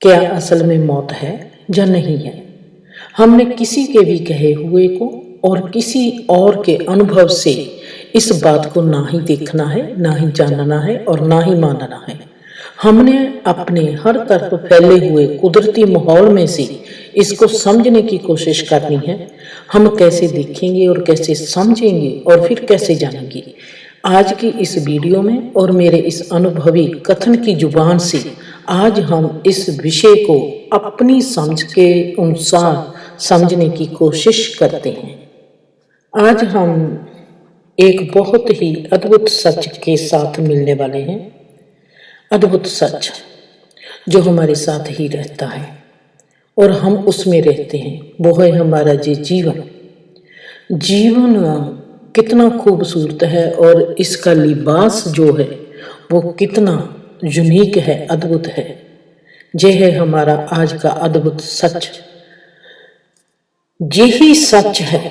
क्या असल में मौत है या नहीं है। हमने किसी के भी कहे हुए को और किसी और के अनुभव से इस बात को ना ही देखना है, ना ही जानना है और ना ही मानना है। हमने अपने हर तरफ फैले हुए कुदरती माहौल में से इसको समझने की कोशिश करनी है। हम कैसे देखेंगे और कैसे समझेंगे और फिर कैसे जानेंगे। आज की इस वीडियो में और मेरे इस अनुभवी कथन की जुबान से आज हम इस विषय को अपनी समझ के अनुसार समझने की कोशिश करते हैं। आज हम एक बहुत ही अद्भुत सच के साथ मिलने वाले हैं। अद्भुत सच जो हमारे साथ ही रहता है और हम उसमें रहते हैं, वो है हमारा ये जीवन। जीवन कितना खूबसूरत है और इसका लिबास जो है वो कितना यूनिक है, अद्भुत है। ये है हमारा आज का अद्भुत सच। यही सच है,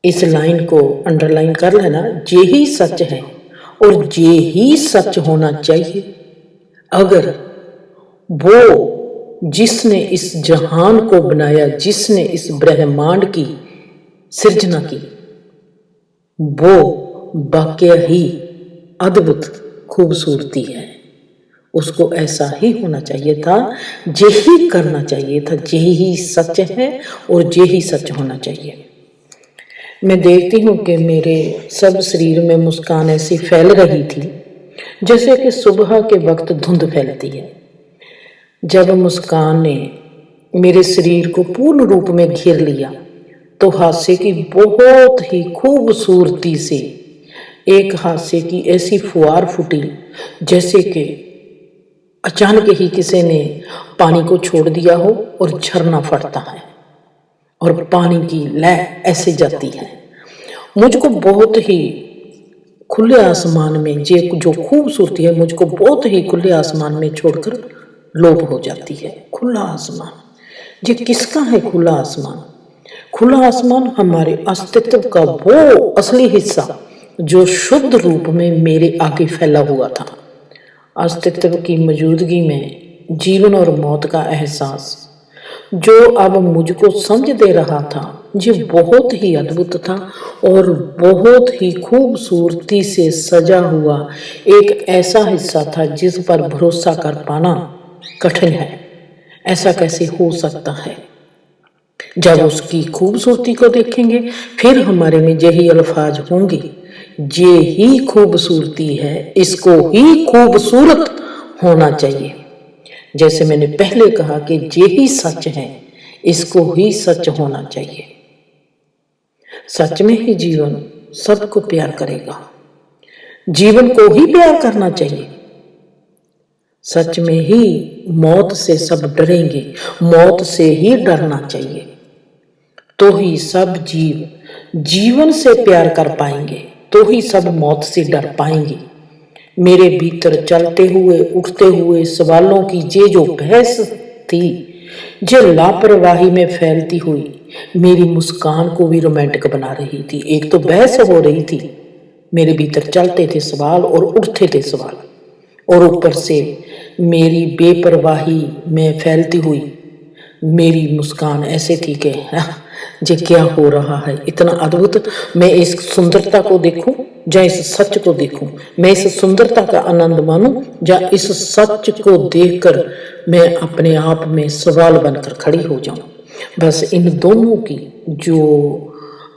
इस लाइन को अंडरलाइन कर लेना। यही सच है और यही सच होना चाहिए। अगर वो जिसने इस जहान को बनाया, जिसने इस ब्रह्मांड की सृजना की, वो वाकया ही अद्भुत खूबसूरती है, उसको ऐसा ही होना चाहिए था, यही करना चाहिए था। यही सच है और यही सच होना चाहिए। मैं देखती हूँ कि मेरे सब शरीर में मुस्कान ऐसी फैल रही थी जैसे कि सुबह के वक्त धुंध फैलती है। जब मुस्कान ने मेरे शरीर को पूर्ण रूप में घेर लिया तो हास्य की बहुत ही खूबसूरती से एक हास्य की ऐसी फुहार फूटी जैसे कि अचानक ही किसी ने पानी को छोड़ दिया हो और झरना फटता है और पानी की लहर ऐसे जाती है। मुझको बहुत ही खुले आसमान में ये जो खूबसूरती है, मुझको बहुत ही खुले आसमान में छोड़कर लोप हो जाती है। खुला आसमान, ये किसका है खुला आसमान? खुला आसमान हमारे अस्तित्व का वो असली हिस्सा जो शुद्ध रूप में मेरे आगे फैला हुआ था। अस्तित्व की मौजूदगी में जीवन और मौत का एहसास जो अब मुझको समझ दे रहा था, ये बहुत ही अद्भुत था और बहुत ही खूबसूरती से सजा हुआ एक ऐसा हिस्सा था जिस पर भरोसा कर पाना कठिन है। ऐसा कैसे हो सकता है? जब उसकी खूबसूरती को देखेंगे फिर हमारे में यही अल्फाज होंगे, ये ही खूबसूरती है, इसको ही खूबसूरत होना चाहिए। जैसे मैंने पहले कहा कि यही सच है, इसको ही सच होना चाहिए। सच में ही जीवन सबको प्यार करेगा, जीवन को ही प्यार करना चाहिए। सच में ही मौत से सब डरेंगे, मौत से ही डरना चाहिए, तो ही सब जीव जीवन से प्यार कर पाएंगे, तो ही सब मौत से डर पाएंगे। मेरे भीतर चलते हुए उठते हुए सवालों की ये जो बहस थी, जो लापरवाही में फैलती हुई मेरी मुस्कान को भी रोमांटिक बना रही थी। एक तो बहस हो रही थी, मेरे भीतर चलते थे सवाल और उठते थे सवाल, और ऊपर से मेरी बेपरवाही में फैलती हुई मेरी मुस्कान ऐसे थी कि ये क्या हो रहा है, इतना अद्भुत। मैं इस सुंदरता को देखूं या इस सच को देखूं, मैं इस सुंदरता का आनंद मानूं या इस सच को देखकर मैं अपने आप में सवाल बनकर खड़ी हो जाऊं। बस इन दोनों की जो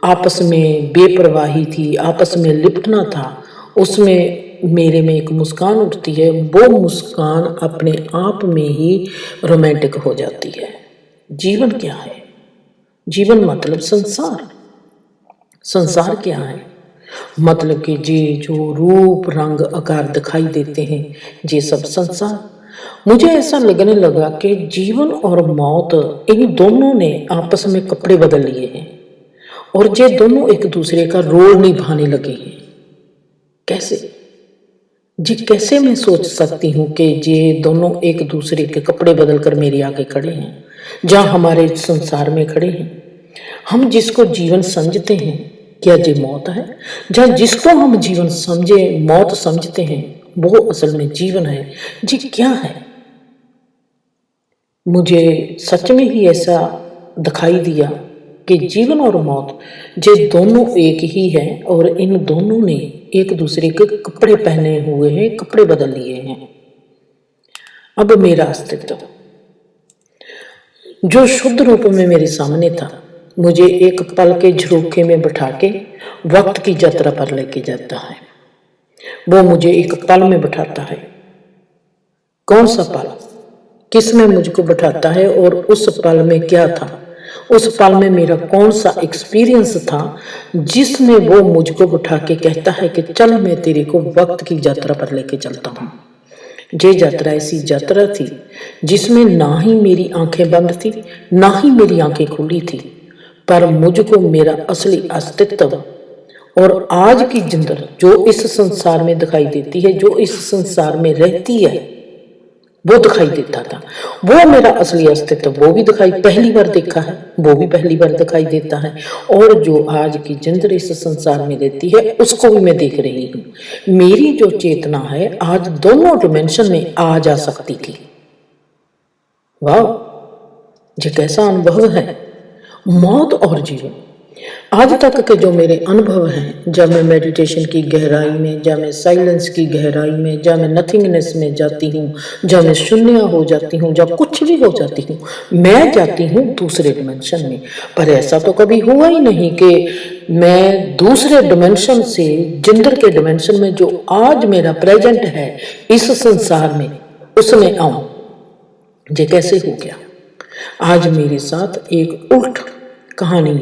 आपस में बेपरवाही थी, आपस में लिपटना था, उसमें मेरे में एक मुस्कान उठती है। वो मुस्कान अपने आप में ही रोमांटिक हो जाती है। जीवन क्या है? जीवन मतलब संसार। संसार क्या है? मतलब कि ये जो रूप रंग आकार दिखाई देते हैं, ये सब संसार। मुझे ऐसा लगने लगा कि जीवन और मौत इन दोनों ने आपस में कपड़े बदल लिए हैं और ये दोनों एक दूसरे का रोल निभाने लगे हैं। कैसे जी, कैसे मैं सोच सकती हूँ कि ये दोनों एक दूसरे के कपड़े बदलकर मेरे आगे खड़े हैं, जहाँ हमारे संसार में खड़े हैं। हम जिसको जीवन समझते हैं, क्या ये मौत है? जहाँ जिसको हम जीवन समझे मौत समझते हैं, वो असल में जीवन है। जी क्या है? मुझे सच में ही ऐसा दिखाई दिया कि जीवन और मौत ये दोनों एक ही हैं और इन दोनों ने एक दूसरे के कपड़े पहने हुए हैं, कपड़े बदल लिए हैं। अब मेरा अस्तित्व जो शुद्ध रूप में मेरे सामने था, मुझे एक पल के झरोखे में बिठा के वक्त की यात्रा पर लेके जाता है। वो मुझे एक पल में बिठाता है। कौन सा पल, किसमें मुझको बिठाता है और उस पल में क्या था, उस पल में मेरा कौन सा एक्सपीरियंस था जिसमें वो मुझको बिठा के कहता है कि चल मैं तेरे को वक्त की यात्रा पर लेके चलता हूँ। ये यात्रा ऐसी यात्रा थी जिसमें ना ही मेरी आंखें बंद थी ना ही मेरी आंखें खुली थी, पर मुझको मेरा असली अस्तित्व और आज की जिंदगी जो इस संसार में दिखाई देती है, जो इस संसार में रहती है, वो दिखाई देता था। वो मेरा असली अस्तित्व वो भी दिखाई पहली बार देखा है, वो भी पहली बार दिखाई देता है। और जो आज की जिंदगी इस संसार में रहती है उसको भी मैं देख रही हूँ। मेरी जो चेतना है आज दोनों डिमेंशन में आ जा सकती थी। वाह, ये कैसा अनुभव है, मौत और जीवन। आज तक के जो मेरे अनुभव हैं, जब मैं मेडिटेशन की गहराई में, जब मैं साइलेंस की गहराई में, जब मैं नथिंगनेस में जाती हूँ, जब मैं शून्य हो जाती हूँ, जब कुछ भी हो जाती हूँ, मैं जाती हूँ दूसरे डिमेंशन में। पर ऐसा तो कभी हुआ ही नहीं कि मैं दूसरे डिमेंशन से जिंदर के डिमेंशन में जो आज मेरा प्रेजेंट है इस संसार में उसमें आऊं। ये कैसे हो गया? आज मेरे साथ एक उल्ट कहानी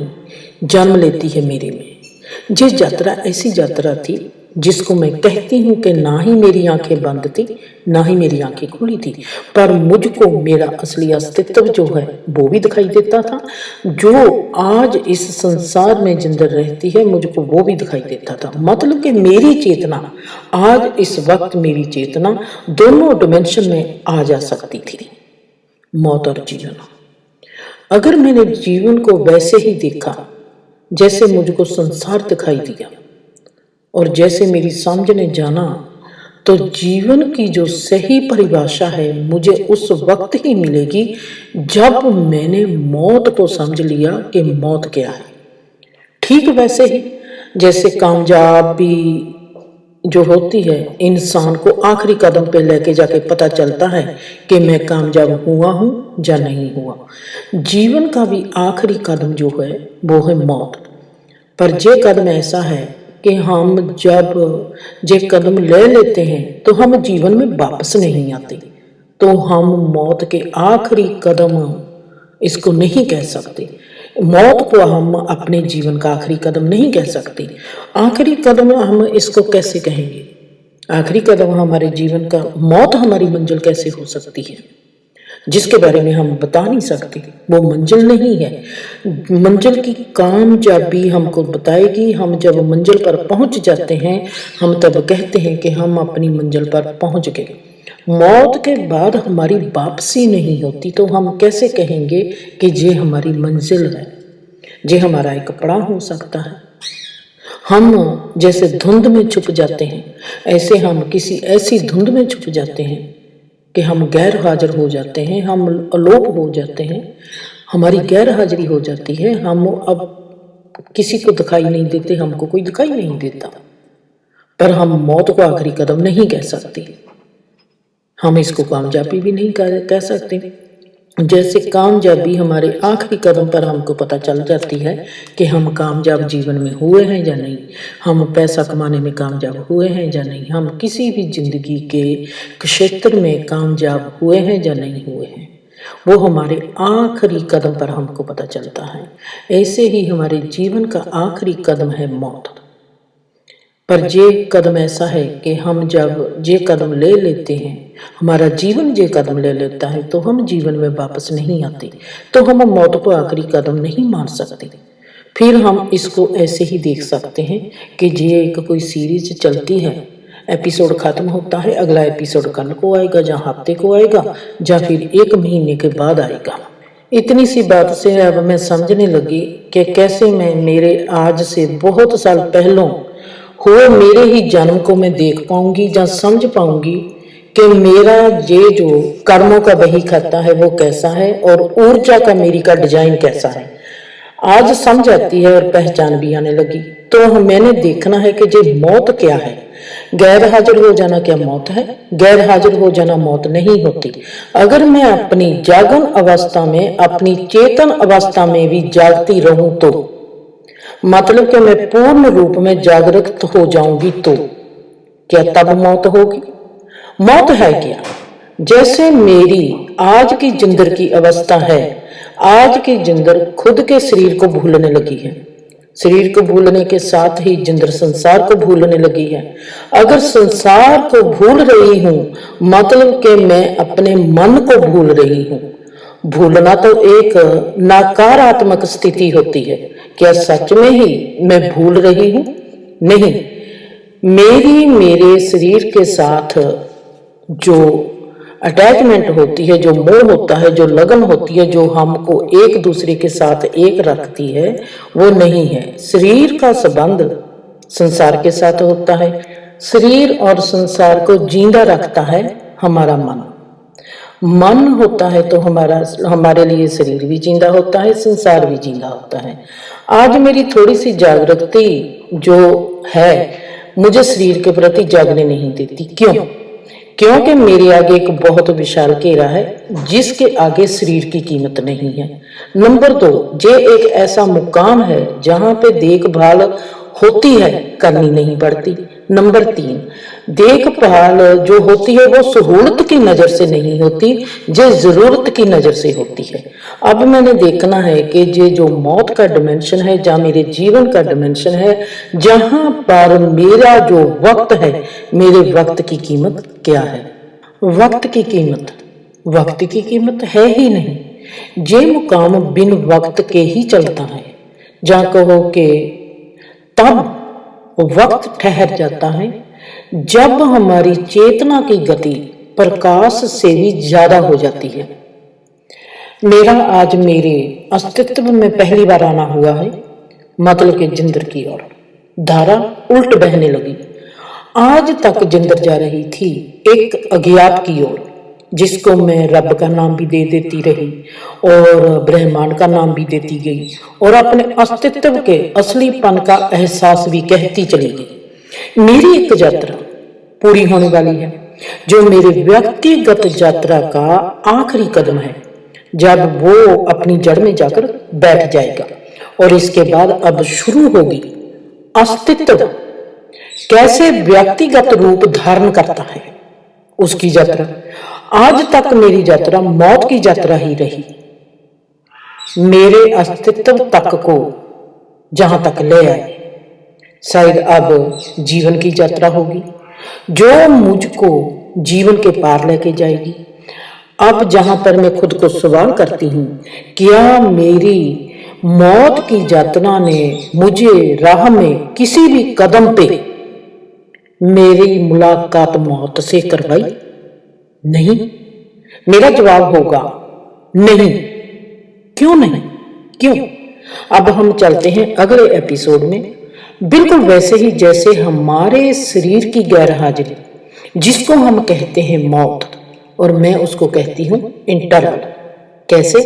जन्म लेती है मेरे में। ये यात्रा ऐसी यात्रा थी जिसको मैं कहती हूँ कि ना ही मेरी आंखें बंद थी ना ही मेरी आंखें खुली थी, पर मुझको मेरा असली अस्तित्व जो है वो भी दिखाई देता था। जो आज इस संसार में जिंदा रहती है मुझको वो भी दिखाई देता था। मतलब कि मेरी चेतना आज इस वक्त, मेरी चेतना दोनों डिमेंशन में आ जा सकती थी। मौत और जीवन। अगर मैंने जीवन को वैसे ही देखा जैसे मुझको संसार दिखाई दिया और जैसे मेरी समझ ने जाना, तो जीवन की जो सही परिभाषा है मुझे उस वक्त ही मिलेगी जब मैंने मौत को समझ लिया कि मौत क्या है। ठीक वैसे ही जैसे कामयाबी जो होती है इंसान को आखिरी कदम पे लेके जाके पता चलता है कि मैं कामयाब हुआ हूं या नहीं हुआ। जीवन का भी आखिरी कदम जो है वो है मौत। पर ये कदम ऐसा है कि हम जब ये कदम ले लेते हैं तो हम जीवन में वापस नहीं आते। तो हम मौत के आखिरी कदम इसको नहीं कह सकते। मौत को हम अपने जीवन का आखिरी कदम नहीं कह सकते। आखिरी कदम हम इसको कैसे कहेंगे? आखिरी कदम हमारे जीवन का, मौत हमारी मंजिल कैसे हो सकती है जिसके बारे में हम बता नहीं सकते? वो मंजिल नहीं है। मंजिल की कामयाबी हमको बताएगी। हम जब मंजिल पर पहुंच जाते हैं हम तब कहते हैं कि हम अपनी मंजिल पर पहुंच गए। मौत के बाद हमारी वापसी नहीं होती तो हम कैसे कहेंगे कि ये हमारी मंजिल है? ये हमारा एक पड़ाव हो सकता है। हम जैसे धुंध में छुप जाते हैं, ऐसे हम किसी ऐसी धुंध में छुप जाते हैं कि हम गैर हाजिर हो जाते हैं, हम अलोप हो जाते हैं, हमारी गैर हाजिरी हो जाती है। हम अब किसी को दिखाई नहीं देते, हमको कोई दिखाई नहीं देता। पर हम मौत को आखिरी कदम नहीं कह सकते। हम इसको कामयाबी भी नहीं कह सकते। जैसे कामयाबी हमारे आखिरी कदम पर हमको पता चल जाती है कि हम कामयाब जीवन में हुए हैं या नहीं, हम पैसा कमाने में कामयाब हुए हैं या नहीं, हम किसी भी जिंदगी के क्षेत्र में कामयाब हुए हैं या नहीं हुए हैं, वो हमारे आखिरी कदम पर हमको पता चलता है। ऐसे ही हमारे जीवन का आखिरी कदम है मौत। पर ये कदम ऐसा है कि हम जब ये कदम ले लेते हैं, हमारा जीवन ये कदम ले लेता है, तो हम जीवन में वापस नहीं आते। तो हम मौत को आखिरी कदम नहीं मान सकते। फिर हम इसको ऐसे ही देख सकते हैं कि ये एक कोई सीरीज चलती है, एपिसोड खत्म होता है, अगला एपिसोड कल को आएगा या हफ्ते को आएगा या फिर 1 महीने के बाद आएगा। इतनी सी बात से अब मैं समझने लगी कि कैसे मैं मेरे आज से बहुत साल पहलों हुए मेरे ही जन्म को मैं देख पाऊंगी या समझ पाऊंगी कि मेरा ये जो कर्मों का बही खाता है वो कैसा है और ऊर्जा का मेरी का डिजाइन कैसा है, आज समझ आती है और पहचान भी आने लगी। तो मैंने देखना है कि ये मौत क्या है। गैर हाजिर हो जाना क्या मौत है? गैर हाजिर हो जाना मौत नहीं होती। अगर मैं अपनी जागरण अवस्था में, अपनी चेतन अवस्था में भी जागती रहूं तो मतलब कि मैं पूर्ण रूप में जागृत हो जाऊंगी, तो क्या तब मौत होगी? मौत है क्या? जैसे मेरी आज की जिंदर की अवस्था है, आज की जिंदर खुद के शरीर को भूलने लगी है। शरीर को भूलने के साथ ही जिंदर संसार को भूलने लगी है। अगर संसार को भूल रही हूं मतलब कि मैं अपने मन को भूल रही हूं। भूलना तो एक नकारात्मक स्थिति होती है। क्या सच में ही मैं भूल रही हूं? नहीं, मेरी मेरे शरीर के साथ जो अटैचमेंट होती है, जो मोह होता है, जो लगन होती है, जो हमको एक दूसरे के साथ एक रखती है, वो नहीं है। शरीर का संबंध संसार के साथ होता है। शरीर और संसार को जिंदा रखता है हमारा मन। मन होता है तो हमारे लिए शरीर भी जिंदा होता है, संसार भी जिंदा होता है। आज मेरी थोड़ी सी जागृति जो है मुझे शरीर के प्रति जागने नहीं देती। क्यों? क्योंकि मेरे आगे एक बहुत विशाल घेरा है जिसके आगे शरीर की कीमत नहीं है। नंबर 2, ये एक ऐसा मुकाम है जहां पे देखभाल होती है, करनी नहीं पड़ती। नंबर 3, देखभाल जो होती है वो सहूलत की नजर से नहीं होती, जो जरूरत की नजर से होती है। अब मैंने देखना है कि ये जो मौत का डिमेंशन है, जहाँ मेरे जीवन का डिमेंशन है, जहां पर मेरा जो वक्त है, मेरे वक्त की कीमत क्या है? वक्त की कीमत है ही नहीं। ये मुकाम बिन वक्त के ही चलता है। जहाँ कहो कि तब वक्त ठहर जाता है जब हमारी चेतना की गति प्रकाश से भी ज्यादा हो जाती है। मेरा आज मेरे अस्तित्व में पहली बार आना हुआ है, मतलब कि जिंदर की ओर धारा उल्ट बहने लगी। आज तक जिंदर जा रही थी एक अज्ञात की ओर, जिसको मैं रब का नाम भी दे देती रही और ब्रह्मांड का नाम भी देती गई और अपने अस्तित्व के असलीपन का एहसास भी कहती चली गई। मेरी एक यात्रा पूरी होने वाली है, जो मेरे व्यक्तिगत यात्रा का आखिरी कदम है, जब वो अपनी जड़ में जाकर बैठ जाएगा। और इसके बाद अब शुरू होगी अस्तित्व कैसे व्यक्तिगत रूप धारण करता है उसकी यात्रा। आज तक मेरी यात्रा मौत की यात्रा ही रही, मेरे अस्तित्व तक को जहां तक ले आए। शायद अब जीवन की यात्रा होगी जो मुझको जीवन के पार लेके जाएगी। अब जहां पर मैं खुद को सवाल करती हूं, क्या मेरी मौत की यात्रा ने मुझे राह में किसी भी कदम पे मेरी मुलाकात मौत से करवाई? नहीं। मेरा जवाब होगा नहीं। क्यों नहीं? क्यों? अब हम चलते हैं अगले एपिसोड में, बिल्कुल वैसे ही जैसे हमारे शरीर की गैर हाजिरी, जिसको हम कहते हैं मौत, और मैं उसको कहती हूं इंटरवल। कैसे?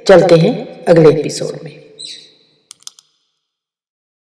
चलते हैं अगले एपिसोड में।